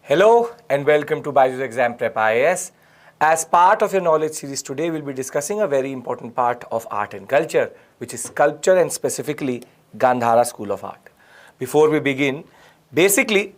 Hello and welcome to Byju's Exam Prep IAS. As part of your knowledge series today, we'll be discussing a very important part of art and culture, which is sculpture and specifically Gandhara School of Art. Before we begin, basically,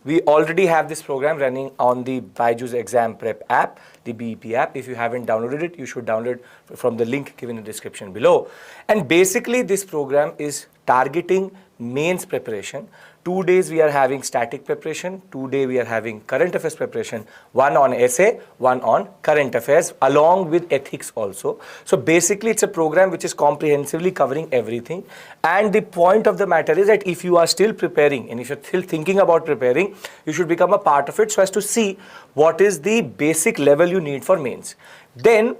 we already have this program running on the Byju's Exam Prep app, the BEP app. If you haven't downloaded it, you should download from the link given in the description below. And basically, this program is targeting mains preparation. 2 days we are having static preparation, 2 days we are having current affairs preparation, one on essay, one on current affairs, along with ethics also. So basically it's a program which is comprehensively covering everything. And the point of the matter is that if you are still preparing and if you're still thinking about preparing, you should become a part of it so as to see what is the basic level you need for mains. Then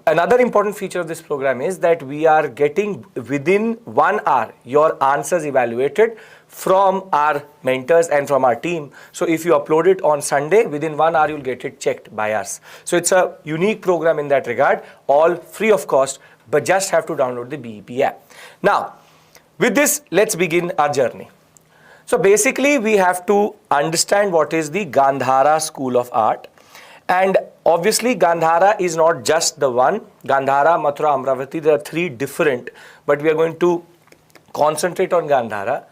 another important feature of this program is that we are getting within 1 hour your answers evaluated from our mentors and from our team. So if you upload it on Sunday, within 1 hour you'll get it checked by us. So it's a unique program in that regard, all free of cost, but just have to download the BEP app. Now, with this, let's begin our journey. So basically we have to understand what is the Gandhara School of Art. And obviously Gandhara is not just the one. Gandhara, Mathura, Amravati, there are 3 different, but we are going to concentrate on Gandhara.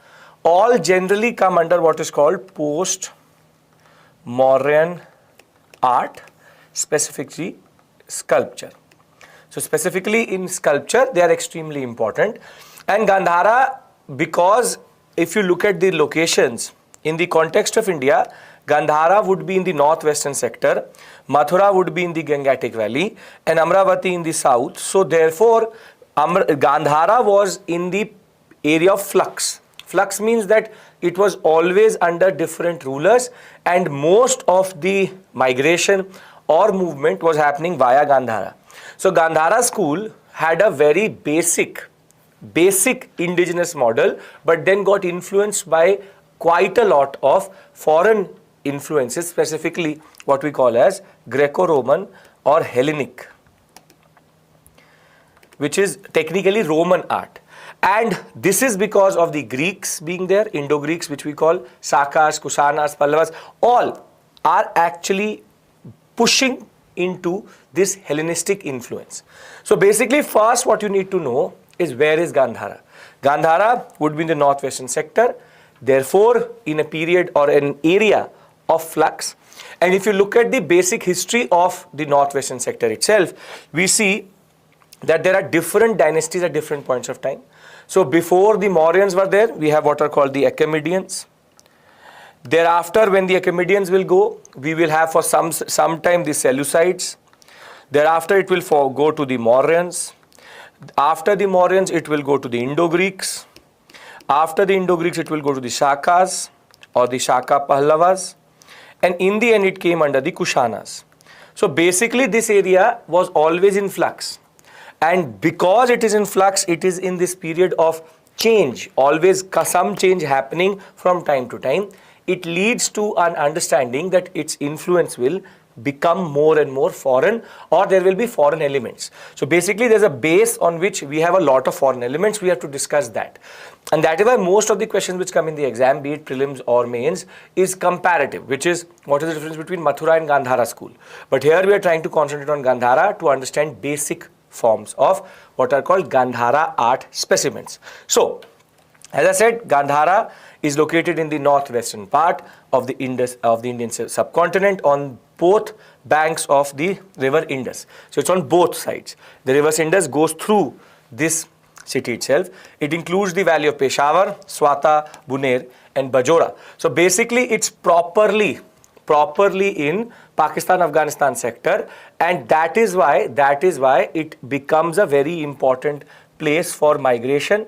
All generally come under what is called post-Mauryan art, specifically sculpture. So specifically in sculpture, they are extremely important. And Gandhara, because if you look at the locations, in the context of India, Gandhara would be in the northwestern sector, Mathura would be in the Gangetic Valley, and Amravati in the south. So therefore, Gandhara was in the area of flux. Flux means that it was always under different rulers and most of the migration or movement was happening via Gandhara. So Gandhara school had a very basic indigenous model, but then got influenced by quite a lot of foreign influences, specifically what we call as Greco-Roman or Hellenic, which is technically Roman art. And this is because of the Greeks being there, Indo-Greeks, which we call Sakas, Kushanas, Pallavas, all are actually pushing into this Hellenistic influence. So basically first what you need to know is where is Gandhara. Gandhara would be in the northwestern sector, therefore in a period or an area of flux. And if you look at the basic history of the northwestern sector itself, we see that there are different dynasties at different points of time. So before the Mauryans were there, we have what are called the Achaemenians. Thereafter, when the Achaemenians will go, we will have for some time the Seleucids. Thereafter, it will go to the Mauryans. After the Mauryans, it will go to the Indo-Greeks. After the Indo-Greeks, it will go to the Shakas or the Shaka Pallavas. And in the end, it came under the Kushanas. So basically, this area was always in flux. And because it is in flux, it is in this period of change, always some change happening from time to time. It leads to an understanding that its influence will become more and more foreign, or there will be foreign elements. So basically there's a base on which we have a lot of foreign elements. We have to discuss that. And that is why most of the questions which come in the exam, be it prelims or mains, is comparative, which is what is the difference between Mathura and Gandhara school. But here we are trying to concentrate on Gandhara to understand basic forms of what are called Gandhara art specimens. So, as I said, Gandhara is located in the northwestern part of the Indian subcontinent on both banks of the river Indus. So it's on both sides. The river Indus goes through this city itself. It includes the valley of Peshawar, Swata, Buner and Bajora. So basically it's properly in Pakistan-Afghanistan sector, and that is why it becomes a very important place for migration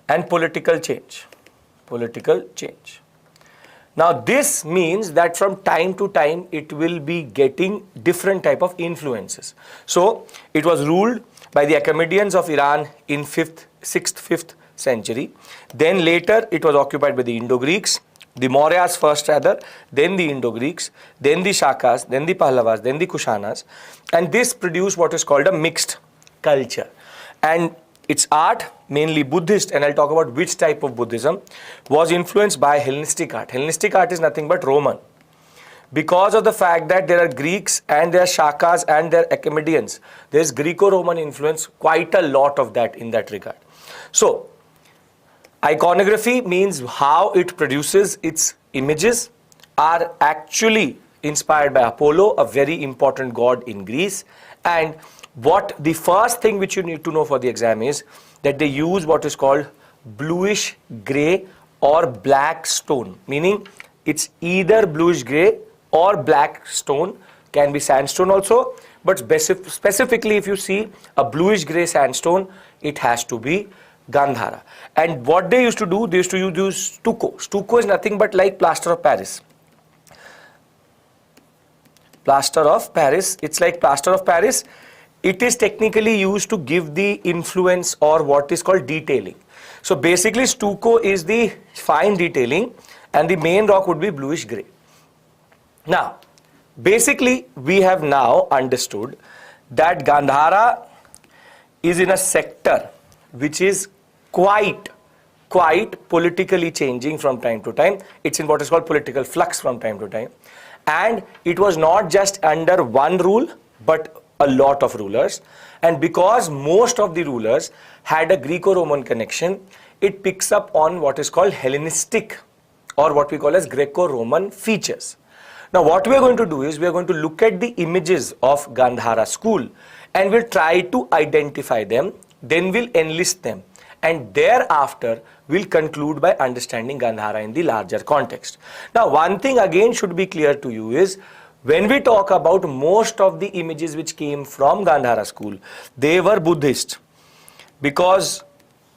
and political change. Now this means that from time to time it will be getting different type of influences. So it was ruled by the Achaemenians of Iran in 6th, 5th century. Then later it was occupied by the Indo-Greeks, the Mauryas first rather, then the Indo-Greeks, then the Shakas, then the Pallavas, then the Kushanas. And this produced what is called a mixed culture. And its art, mainly Buddhist, and I'll talk about which type of Buddhism, was influenced by Hellenistic art. Hellenistic art is nothing but Roman. Because of the fact that there are Greeks and there are Shakas and there are Achaemenians, there's Greco-Roman influence, quite a lot of that in that regard. So, iconography means how it produces its images are actually inspired by Apollo, a very important god in Greece. And what the first thing which you need to know for the exam is that they use what is called bluish gray or black stone, meaning it's either bluish gray or black stone, can be sandstone also, but specifically if you see a bluish gray sandstone, it has to be Gandhara. And what they used to do, they used to use stucco. Stucco is nothing but like plaster of Paris. Plaster of Paris, it's like plaster of Paris. It is technically used to give the influence or what is called detailing. So basically stucco is the fine detailing and the main rock would be bluish gray. Now, basically we have now understood that Gandhara is in a sector which is quite politically changing from time to time. It's in what is called political flux from time to time. And it was not just under one rule, but a lot of rulers. And because most of the rulers had a Greco-Roman connection, it picks up on what is called Hellenistic or what we call as Greco-Roman features. Now what we are going to do is we are going to look at the images of Gandhara school and we'll try to identify them, then we'll enlist them, and thereafter we'll conclude by understanding Gandhara in the larger context. Now one thing again should be clear to you is when we talk about most of the images which came from Gandhara school, they were Buddhist, because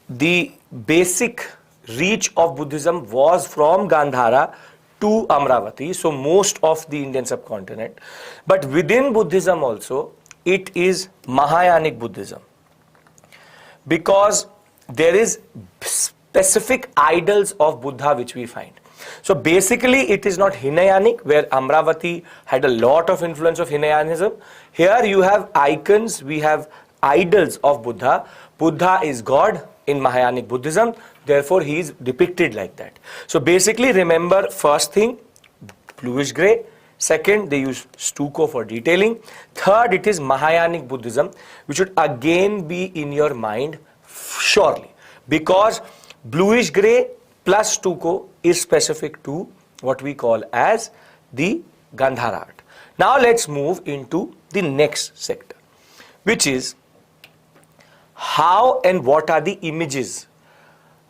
the basic reach of Buddhism was from Gandhara to Amravati, so most of the Indian subcontinent. But within Buddhism also, it is Mahayanic Buddhism, because there is specific idols of Buddha which we find. So basically it is not Hinayanic, where Amravati had a lot of influence of Hinayanism. Here you have icons, we have idols of Buddha. Buddha is God in Mahayanic Buddhism, therefore he is depicted like that. So basically remember, first thing, bluish gray. Second, they use stucco for detailing. Third, it is Mahayanic Buddhism, which should again be in your mind surely, because bluish gray plus stucco is specific to what we call as the Gandhara art. Now let's move into the next sector, which is how and what are the images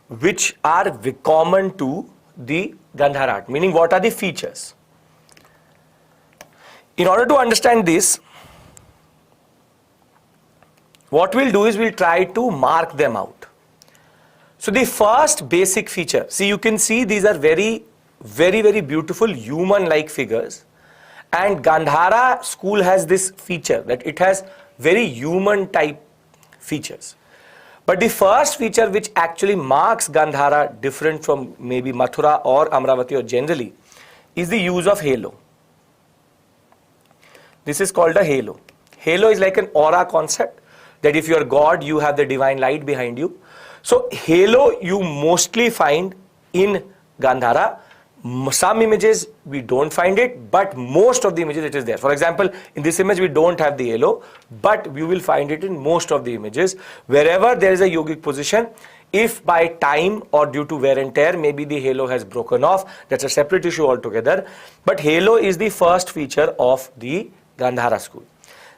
which are common to the Gandhara art, meaning what are the features. In order to understand this, what we'll do is we'll try to mark them out. So the first basic feature, see, you can see these are very beautiful human-like figures, and Gandhara school has this feature that it has very human type features. But the first feature which actually marks Gandhara different from maybe Mathura or Amravati or generally is the use of halo. This is called a halo. Halo is like an aura concept, that if you are God, you have the divine light behind you. So halo you mostly find in Gandhara. Some images we don't find it, but most of the images it is there. For example, in this image we don't have the halo, but we will find it in most of the images. Wherever there is a yogic position, if by time or due to wear and tear, maybe the halo has broken off, that's a separate issue altogether. But halo is the first feature of the Gandhara school.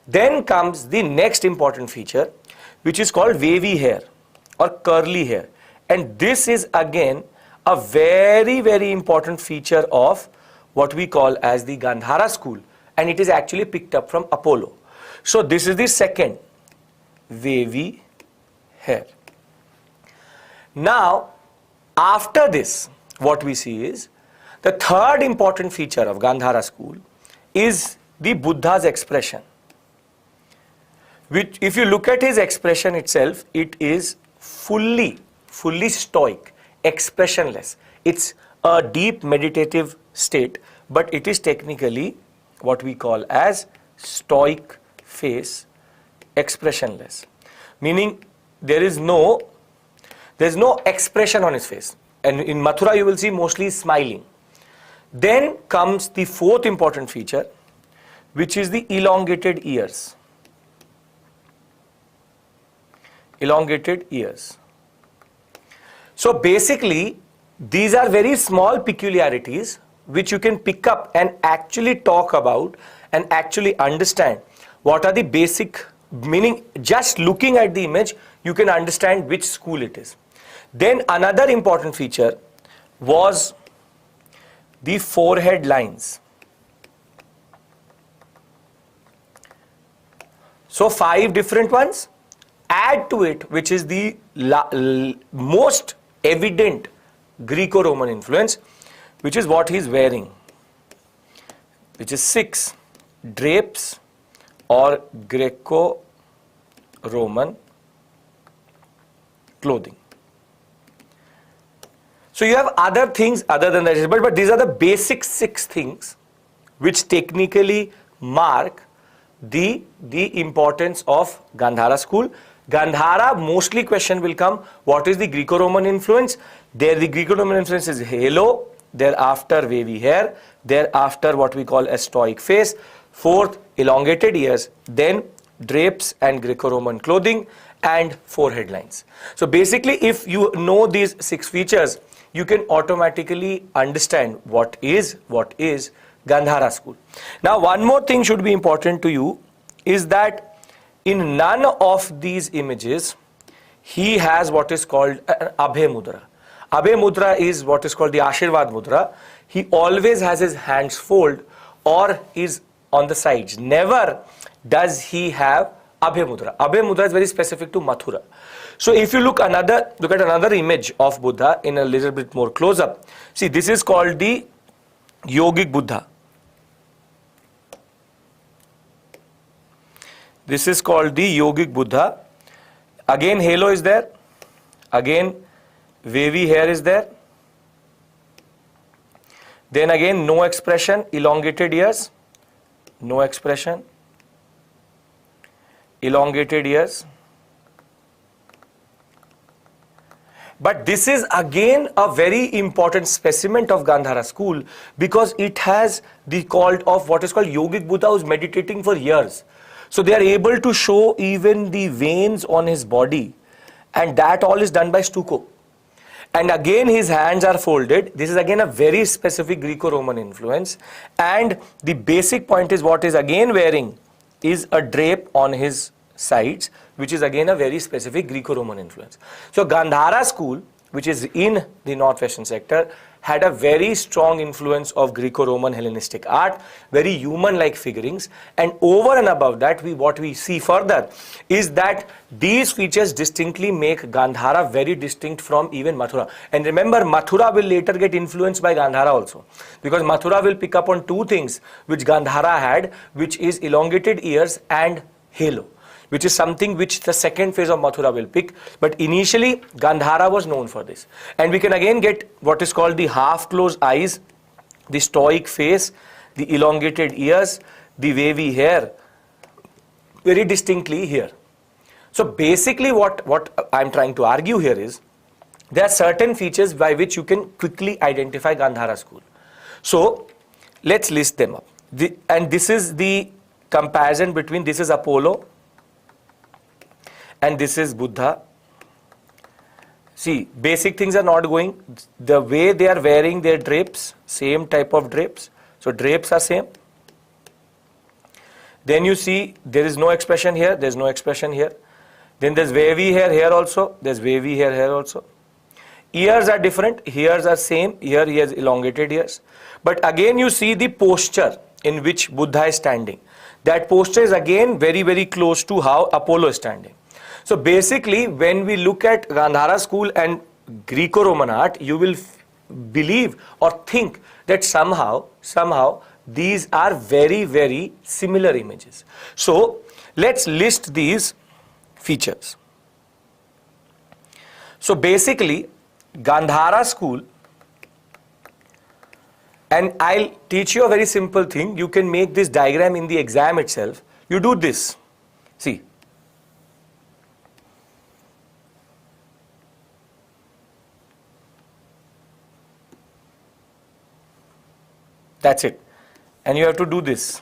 Then comes the next important feature, which is called wavy hair or curly hair. And this is again a very important feature of what we call as the Gandhara school, and it is actually picked up from Apollo. So this is the second, wavy hair. Now after this, what we see is the third important feature of Gandhara school is the Buddha's expression, which if you look at his expression itself, it is fully stoic, expressionless. It's a deep meditative state, but it is technically what we call as stoic face, expressionless. Meaning there's no expression on his face. And in Mathura you will see mostly smiling. Then comes the fourth important feature, which is the elongated ears. Elongated ears. So basically, these are very small peculiarities which you can pick up and actually talk about and actually understand what are the basic meaning. Just looking at the image, you can understand which school it is. Then another important feature was the forehead lines. So 5 different ones. Add to it, which is the most evident Greco-Roman influence, which is what he is wearing, which is 6 drapes or Greco-Roman clothing. So you have other things other than that, but these are the basic 6 things which technically mark the importance of Gandhara school. Gandhara, mostly question will come, what is the Greco-Roman influence? There the Greco-Roman influence is halo, thereafter wavy hair, thereafter what we call a stoic face, fourth elongated ears, then drapes and Greco-Roman clothing, and forehead lines. So basically, if you know these 6 features, you can automatically understand what is Gandhara school. Now one more thing should be important to you is that in none of these images he has what is called an Abhay Mudra. Abhay Mudra is what is called the Ashirvad Mudra. He always has his hands folded or is on the sides. Never does he have Abhay Mudra. Abhay Mudra is very specific to Mathura. So if you look at another image of Buddha in a little bit more close up, see, this is called the Yogic Buddha. This is called the Yogic Buddha. Again halo is there. Again wavy hair is there. Then again no expression, elongated ears. No expression, elongated ears. But this is again a very important specimen of Gandhara school because it has the cult of what is called Yogic Buddha, who is meditating for years. So they are able to show even the veins on his body, and that all is done by stucco. And again his hands are folded. This is again a very specific Greco-Roman influence, and the basic point is what is again wearing is a drape on his sides, which is again a very specific Greco-Roman influence. So Gandhara school, which is in the northwestern sector, had a very strong influence of Greco-Roman Hellenistic art, very human-like figurings, and over and above that, what we see further is that these features distinctly make Gandhara very distinct from even Mathura. And remember, Mathura will later get influenced by Gandhara also, because Mathura will pick up on 2 things which Gandhara had, which is elongated ears and halo, which is something which the second phase of Mathura will pick. But initially, Gandhara was known for this. And we can again get what is called the half-closed eyes, the stoic face, the elongated ears, the wavy hair, very distinctly here. So basically what I'm trying to argue here is, there are certain features by which you can quickly identify Gandhara school. So let's list them up. And this is the comparison between, this is Apollo, and this is Buddha. See, basic things are not going. The way they are wearing their drapes, same type of drapes. So drapes are same. Then you see there is no expression here, there is no expression here. Then there's wavy hair here also, there's wavy hair here also. Ears are different, ears are same, here he has elongated ears. But again you see the posture in which Buddha is standing. That posture is again very, very close to how Apollo is standing. So basically, when we look at Gandhara school and Greco-Roman art, you will believe or think that somehow these are very, very similar images. So let's list these features. So basically, Gandhara school, and I'll teach you a very simple thing. You can make this diagram in the exam itself. You do this. See. That's it. And you have to do this.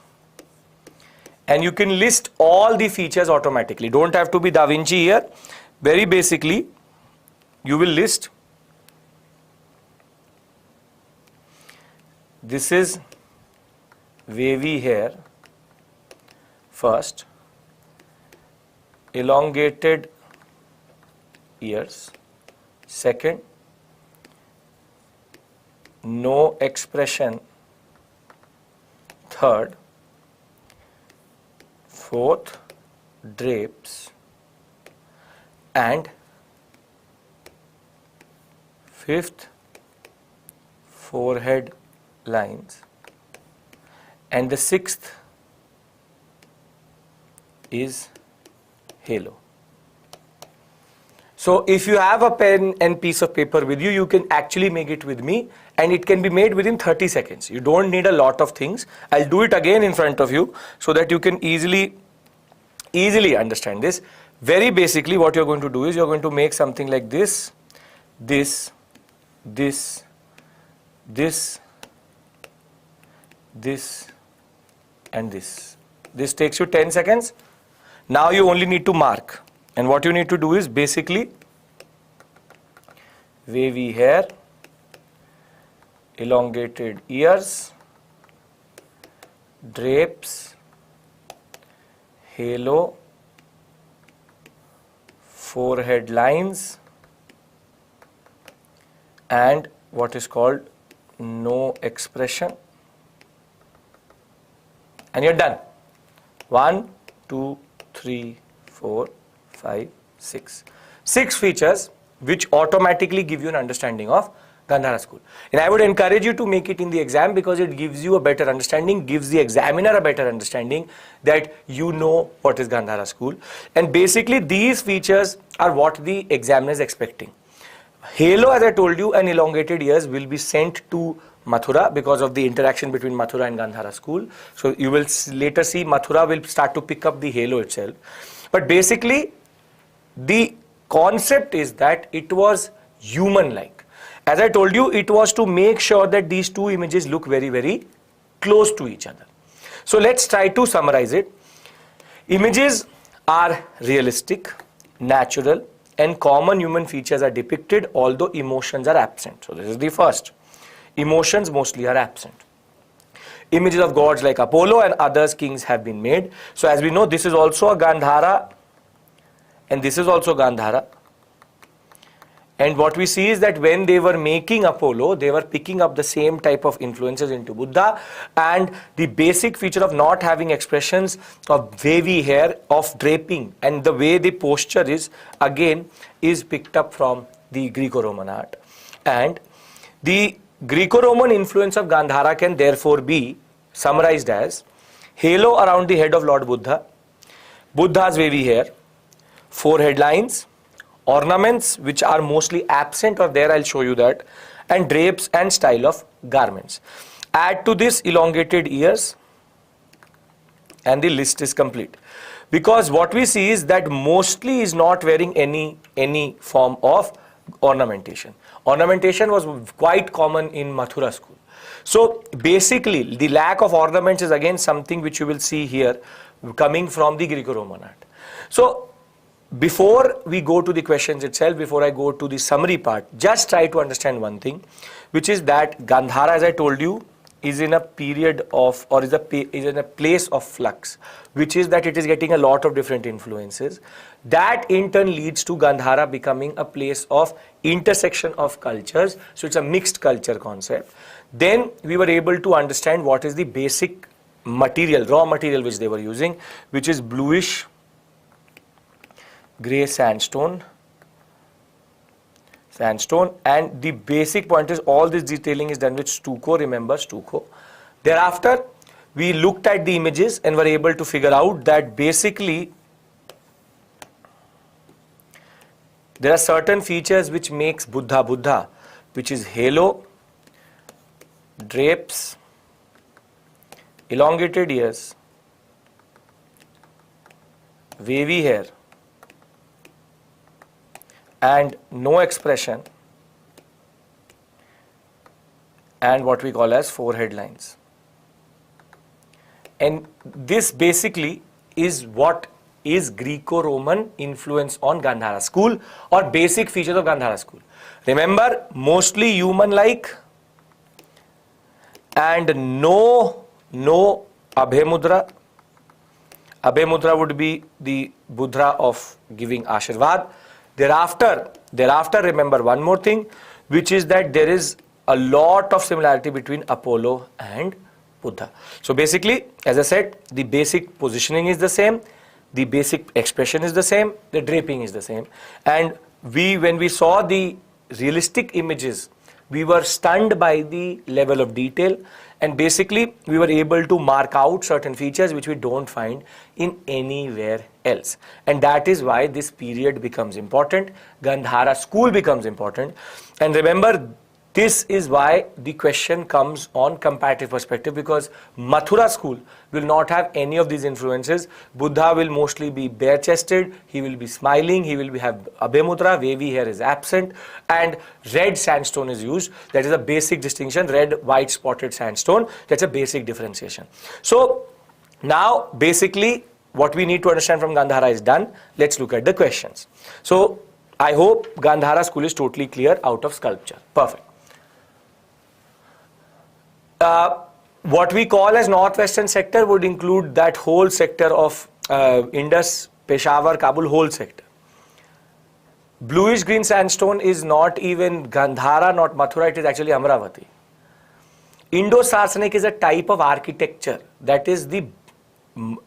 And you can list all the features automatically. Don't have to be Da Vinci here. Very basically, you will list. This is wavy hair first, elongated ears second, no expression third, fourth, drapes, and fifth, forehead lines, and the sixth is halo. So if you have a pen and piece of paper with you, you can actually make it with me, and it can be made within 30 seconds. You don't need a lot of things. I'll do it again in front of you so that you can easily understand this. Very basically, what you're going to do is you're going to make something like this, this, this, this, this, and this. This takes you 10 seconds. Now you only need to mark. And what you need to do is basically wavy hair, elongated ears, drapes, halo, forehead lines, and what is called no expression. And you're done. 1, 2, 3, 4, 5, 6. 6 features which automatically give you an understanding of Gandhara school. And I would encourage you to make it in the exam because it gives you a better understanding, gives the examiner a better understanding that you know what is Gandhara school. And basically these features are what the examiner is expecting. Halo, as I told you, and elongated ears will be sent to Mathura because of the interaction between Mathura and Gandhara school. So you will later see Mathura will start to pick up the halo itself. But basically the concept is that it was human-like. As I told you, it was to make sure that these two images look very, very close to each other. So let's try to summarize it. Images are realistic, natural, and common human features are depicted, although emotions are absent. So this is the first. Emotions mostly are absent. Images of gods like Apollo and others kings have been made. So as we know, this is also a Gandhara, and this is also Gandhara. And what we see is that when they were making Apollo, they were picking up the same type of influences into Buddha, and the basic feature of not having expressions of wavy hair, of draping, and the way the posture is, again, is picked up from the Greco-Roman art. And the Greco-Roman influence of Gandhara can therefore be summarized as halo around the head of Lord Buddha, Buddha's wavy hair, forehead lines, ornaments which are mostly absent or there, I'll show you that, and drapes and style of garments. Add to this elongated ears and the list is complete. Because what we see is that mostly is not wearing any form of ornamentation. Ornamentation was quite common in Mathura school. So basically the lack of ornaments is again something which you will see here coming from the Greco-Roman art. So before we go to the questions itself, before I go to the summary part, just try to understand one thing, which is that Gandhara, as I told you, is in a period of, or is in a place of flux, which is that it is getting a lot of different influences. That in turn leads to Gandhara becoming a place of intersection of cultures. So it's a mixed culture concept. Then we were able to understand what is the basic material, raw material which they were using, which is bluish grey sandstone, and the basic point is all this detailing is done with stucco. Remember stucco. Thereafter we looked at the images and were able to figure out that basically there are certain features which makes Buddha, which is halo, drapes, elongated ears, wavy hair, and no expression, and what we call as forehead lines. And this basically is what is Greco-Roman influence on Gandhara school or basic features of Gandhara school. Remember, mostly human-like and no Abhay Mudra. Abhay Mudra would be the Mudra of giving Ashirvad. Thereafter, remember one more thing, which is that there is a lot of similarity between Apollo and Buddha. So basically, as I said, the basic positioning is the same, the basic expression is the same, the draping is the same. And when we saw the realistic images, we were stunned by the level of detail, and basically we were able to mark out certain features which we don't find in anywhere else. And that is why this period becomes important, Gandhara school becomes important. And remember, this is why the question comes on comparative perspective, because Mathura school will not have any of these influences. Buddha will mostly be bare-chested, he will be smiling, he will have Abhay Mudra, wavy hair is absent, and red sandstone is used. That is a basic distinction, red, white spotted sandstone. That's a basic differentiation. So now basically what we need to understand from Gandhara is done. Let's look at the questions. So I hope Gandhara school is totally clear out of sculpture. Perfect. What we call as northwestern sector would include that whole sector of Indus, Peshawar, Kabul, whole sector. Bluish green sandstone is not even Gandhara, not Mathura, it is actually Amravati. Indo-Sarsenic is a type of architecture that is the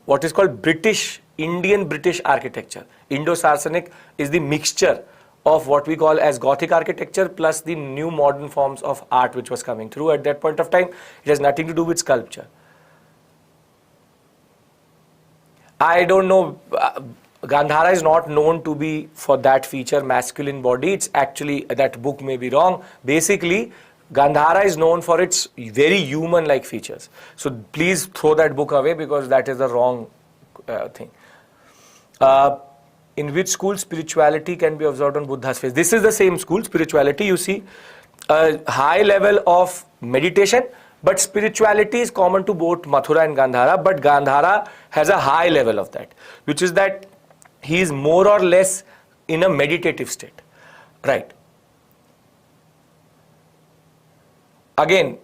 what is called Indian British architecture. Indo-Sarsenic is the mixture of what we call as Gothic architecture plus the new modern forms of art which was coming through at that point of time. It has nothing to do with sculpture. I don't know, Gandhara is not known to be for that feature, masculine body. It's actually, that book may be wrong. Basically, Gandhara is known for its very human-like features. So please throw that book away because that is the wrong thing. In which school spirituality can be observed on Buddha's face? This is the same school, spirituality. You see a high level of meditation, but spirituality is common to both Mathura and Gandhara, but Gandhara has a high level of that, which is that he is more or less in a meditative state. Right. Again,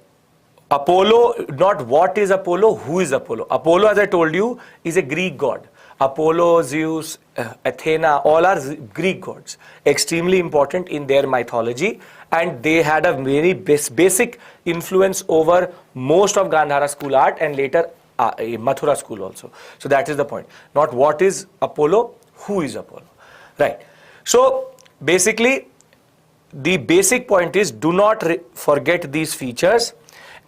Apollo, not what is Apollo, who is Apollo. Apollo, as I told you, is a Greek god. Apollo, Zeus, Athena, all are Greek gods, extremely important in their mythology, and they had a very basic influence over most of Gandhara school art and later Mathura school also. So that is the point. Not what is Apollo, who is Apollo. Right. So basically, the basic point is do not forget these features,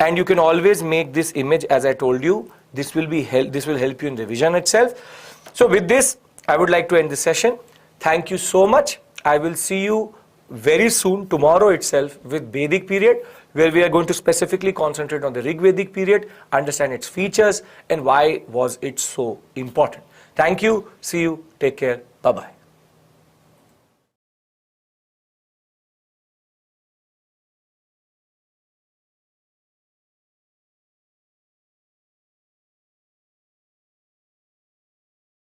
and you can always make this image as I told you. This will help you in revision itself. So with this, I would like to end this session. Thank you so much. I will see you very soon, tomorrow itself, with Vedic period, where we are going to specifically concentrate on the Rig Vedic period, understand its features and why was it so important. Thank you. See you. Take care. Bye-bye.